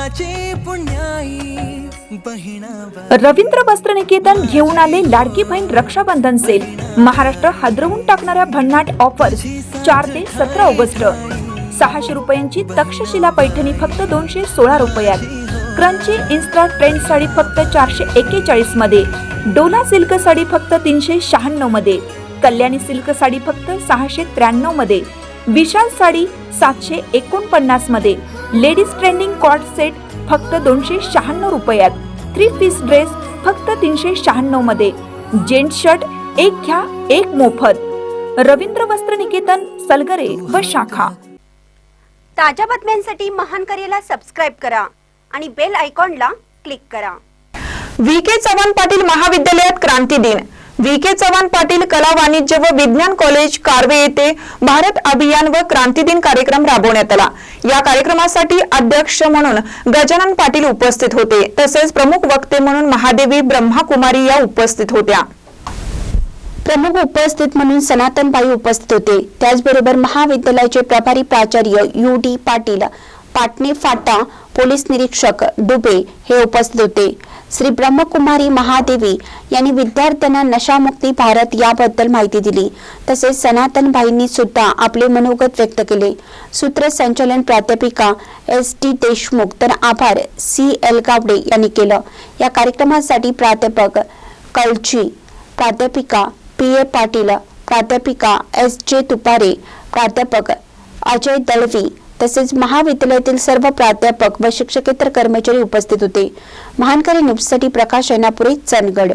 कुळाची पुण्याई बहिणा। रवींद्र वस्त्रनिकेतन घेऊन आले लाडकी बहीण रक्षाबंधन सेल। महाराष्ट्र हादरवून टाकणाऱ्या भन्नाट ऑफर्स 4 ते 17 ऑगस्ट। 600 रुपयांची तक्षशिला पैठणी फक्त 216 रुपयात। क्रंची इन्स्टा ट्रेंड साडी फक्त 441 मध्ये। डोला सिल्क साडी फक्त 396 मध्ये। कल्याणी सिल्क साडी फक्त 693 मध्ये। विशाल साडी 749 मध्ये। लेडीज ट्रेंडिंग कॉर्ड सेट फक्त 296 रुपयात। 3 पीस ड्रेस फक्त 396 मध्ये। जेंट्स शर्ट एक घ्या एक मोफत। रवींद्र वस्त्रनिकेतन, सलगरे व शाखा। ताज्या बातम्यांसाठी महान करेला सबस्क्राइब करा आणि बेल आयकॉनला क्लिक करा। व्ही.के. चव्हाण पाटील महाविद्यालयात क्रांती दिन। व्ही.के. चव्हाण पाटील कला वाणिज्य व विज्ञान कॉलेज कारवे येथे भारत अभियान व क्रांती दिन कार्यक्रम राबवण्यात आला। या कार्यक्रमासाठी अध्यक्ष म्हणून गजानन पाटील उपस्थित होते, तसेच प्रमुख वक्ते म्हणून महादेवी ब्रह्माकुमारी या उपस्थित होत्या। प्रमुख उपस्थित म्हणून सनातनबाई उपस्थित होते। त्याचबरोबर महाविद्यालयाचे प्रभारी प्राचार्य यू.डी. पाटील, पाटणे फाटा पोलीस निरीक्षक डुबे हे उपस्थित होते। श्री ब्रह्मकुमारी महादेवी यांनी विद्यार्थ्यांना नशामुक्ती भारत याबद्दल माहिती दिली। तसेच सनातनबाईंनी सुद्धा आपले मनोगत व्यक्त केले। सूत्रसंचालन प्राध्यापिका एस.टी. देशमुख तर आभार सी.एल. गावडे यांनी केलं। या कार्यक्रमासाठी प्राध्यापक कलची, प्राध्यापिका पी.ए. पाटील, प्राध्यापिका एस.जे. तुपारे, प्राध्यापक अजय दळवी तसेच महाविद्यालयातील सर्व प्राध्यापक व शिक्षकेतर कर्मचारी उपस्थित होते। महानकरी न्यूजसाठी प्रकाश ऐनापुरे, चंदगड।